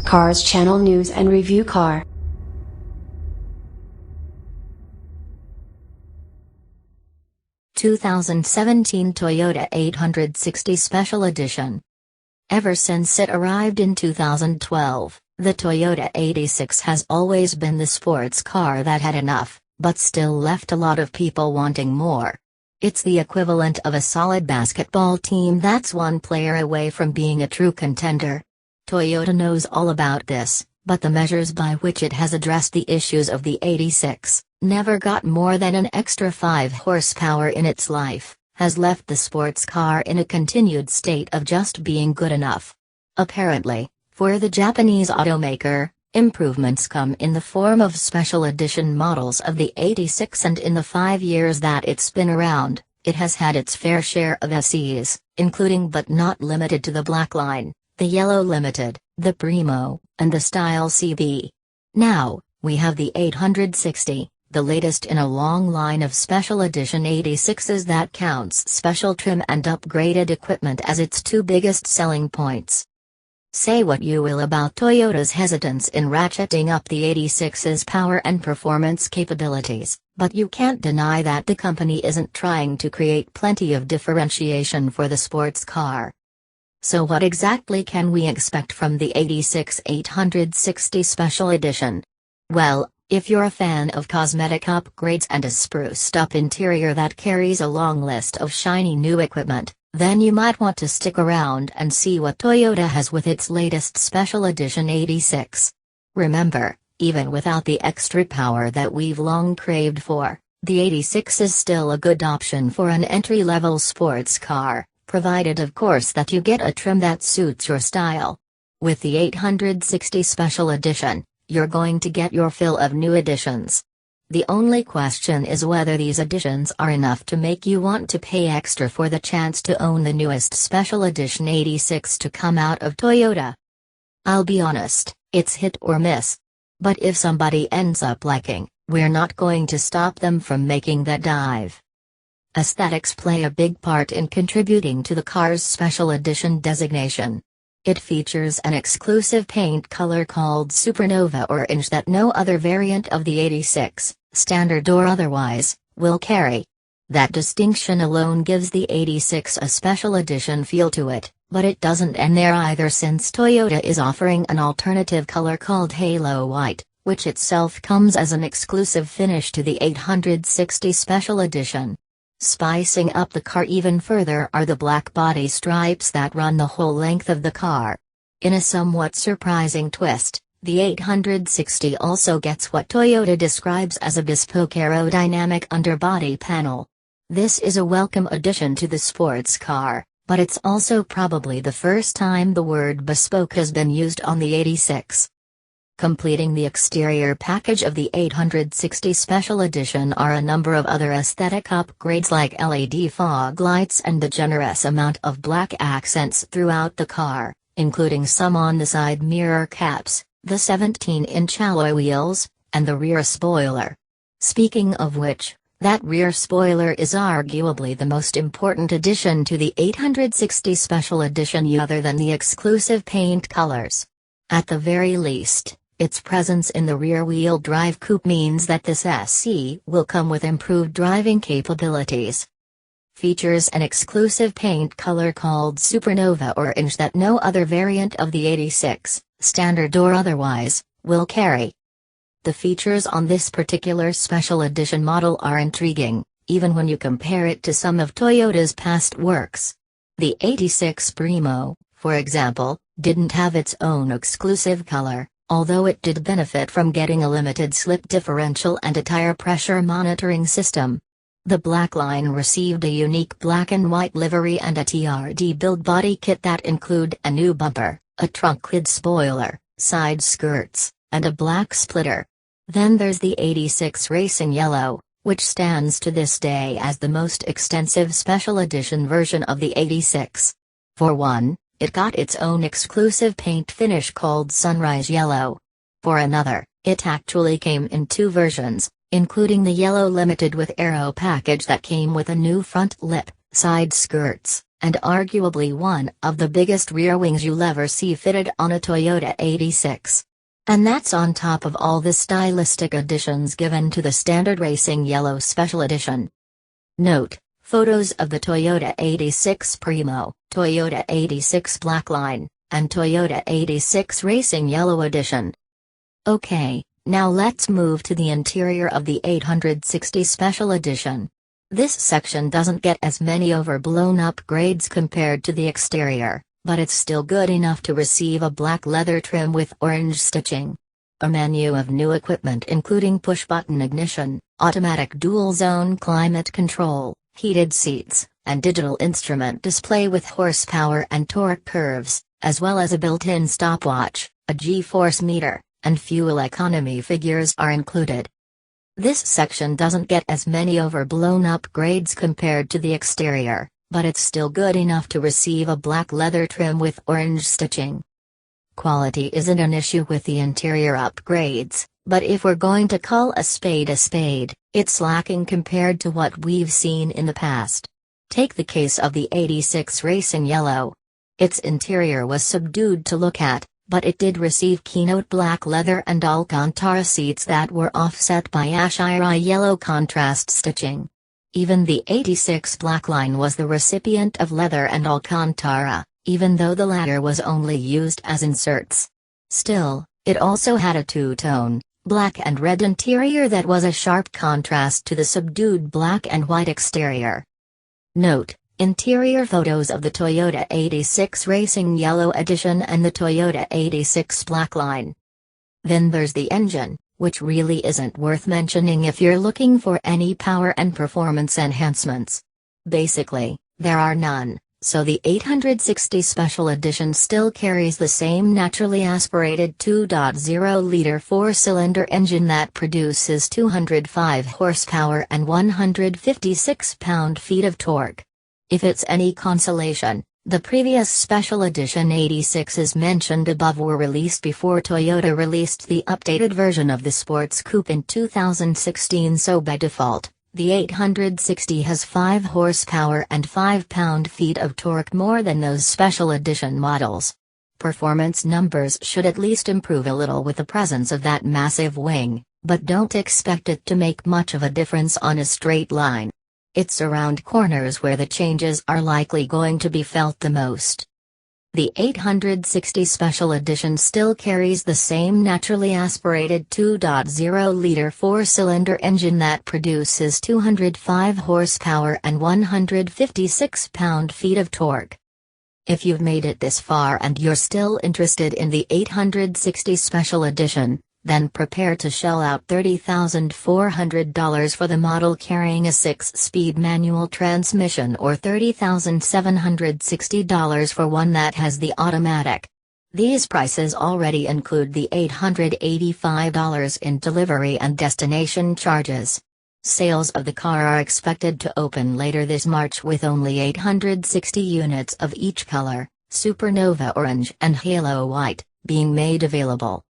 Cars Channel News and Review Car. (2017) Toyota 860 Special Edition. Ever since it arrived in 2012, the Toyota 86 has always been the sports car that had enough, but still left a lot of people wanting more. It's the equivalent of a solid basketball team that's one player away from being a true contender. Toyota knows all about this, but the measures by which it has addressed the issues of the 86, never got more than an extra 5 horsepower in its life, has left the sports car in a continued state of just being good enough. Apparently, for the Japanese automaker, improvements come in the form of special edition models of the 86, and in the 5 years that it's been around, it has had its fair share of SEs, including but not limited to the Black Line, the Yellow Limited, the Primo, and the Style CB. Now, we have the 860, the latest in a long line of special edition 86s that counts special trim and upgraded equipment as its two biggest selling points. Say what you will about Toyota's hesitance in ratcheting up the 86's power and performance capabilities, but you can't deny that the company isn't trying to create plenty of differentiation for the sports car. So what exactly can we expect from the 86 860 Special Edition? Well, if you're a fan of cosmetic upgrades and a spruced-up interior that carries a long list of shiny new equipment, then you might want to stick around and see what Toyota has with its latest Special Edition 86. Remember, even without the extra power that we've long craved for, the 86 is still a good option for an entry-level sports car, provided of course that you get a trim that suits your style. With the 860 Special Edition, you're going to get your fill of new additions. The only question is whether these additions are enough to make you want to pay extra for the chance to own the newest Special Edition 86 to come out of Toyota. I'll be honest, it's hit or miss. But if somebody ends up liking, we're not going to stop them from making that dive. Aesthetics play a big part in contributing to the car's Special Edition designation. It features an exclusive paint color called Supernova Orange that no other variant of the 86, standard or otherwise, will carry. That distinction alone gives the 86 a special edition feel to it, but it doesn't end there either, since Toyota is offering an alternative color called Halo White, which itself comes as an exclusive finish to the 860 Special Edition. Spicing up the car even further are the black body stripes that run the whole length of the car. In a somewhat surprising twist, the 860 also gets what Toyota describes as a bespoke aerodynamic underbody panel. This is a welcome addition to the sports car, but it's also probably the first time the word bespoke has been used on the 86. Completing the exterior package of the 860 Special Edition are a number of other aesthetic upgrades like LED fog lights and a generous amount of black accents throughout the car, including some on the side mirror caps, the 17-inch alloy wheels, and the rear spoiler. Speaking of which, that rear spoiler is arguably the most important addition to the 860 Special Edition other than the exclusive paint colors. At the very least, its presence in the rear-wheel drive coupe means that this SE will come with improved driving capabilities. Features an exclusive paint color called Supernova Orange that no other variant of the 86, standard or otherwise, will carry. The features on this particular Special Edition model are intriguing, even when you compare it to some of Toyota's past works. The 86 Primo, for example, didn't have its own exclusive color, although it did benefit from getting a limited slip differential and a tire pressure monitoring system. The Black Line received a unique black and white livery and a TRD build body kit that include a new bumper, a trunk lid spoiler, side skirts, and a black splitter. Then there's the 86 Racing Yellow, which stands to this day as the most extensive Special Edition version of the 86. For one, it got its own exclusive paint finish called Sunrise Yellow. For another, it actually came in two versions, including the Yellow Limited with Aero package that came with a new front lip, side skirts, and arguably one of the biggest rear wings you'll ever see fitted on a Toyota 86. And that's on top of all the stylistic additions given to the standard Racing Yellow Special Edition. Note: photos of the Toyota 86 Primo, Toyota 86 Blackline, and Toyota 86 Racing Yellow Edition. Okay, now let's move to the interior of the 860 Special Edition. This section doesn't get as many overblown upgrades compared to the exterior, but it's still good enough to receive a black leather trim with orange stitching. A menu of new equipment including push-button ignition, automatic dual-zone climate control, heated seats, and digital instrument display with horsepower and torque curves, as well as a built-in stopwatch, a G-force meter, and fuel economy figures are included. This section doesn't get as many overblown upgrades compared to the exterior, but it's still good enough to receive a black leather trim with orange stitching. Quality isn't an issue with the interior upgrades, but if we're going to call a spade, it's lacking compared to what we've seen in the past. Take the case of the 86 Racing Yellow. Its interior was subdued to look at, but it did receive keynote black leather and Alcantara seats that were offset by Ashira yellow contrast stitching. Even the 86 Blackline was the recipient of leather and Alcantara, even though the latter was only used as inserts. Still, it also had a two-tone, black and red interior that was a sharp contrast to the subdued black and white exterior. Note: interior photos of the Toyota 86 Racing Yellow Edition and the Toyota 86 Blackline. Then there's the engine, which really isn't worth mentioning if you're looking for any power and performance enhancements. Basically, there are none, so the 860 Special Edition still carries the same naturally aspirated 2.0-liter four-cylinder engine that produces 205 horsepower and 156 pound-feet of torque. If it's any consolation, the previous Special Edition 86s mentioned above were released before Toyota released the updated version of the Sports Coupe in 2016, so by default, the 860 has 5 horsepower and 5 pound-feet of torque more than those Special Edition models. Performance numbers should at least improve a little with the presence of that massive wing, but don't expect it to make much of a difference on a straight line. It's around corners where the changes are likely going to be felt the most. The 860 Special Edition still carries the same naturally aspirated 2.0-liter four-cylinder engine that produces 205 horsepower and 156 pound-feet of torque. If you've made it this far and you're still interested in the 860 Special Edition, then prepare to shell out $30,400 for the model carrying a 6-speed manual transmission or $30,760 for one that has the automatic. These prices already include the $885 in delivery and destination charges. Sales of the car are expected to open later this March with only 860 units of each color, Supernova Orange and Halo White, being made available.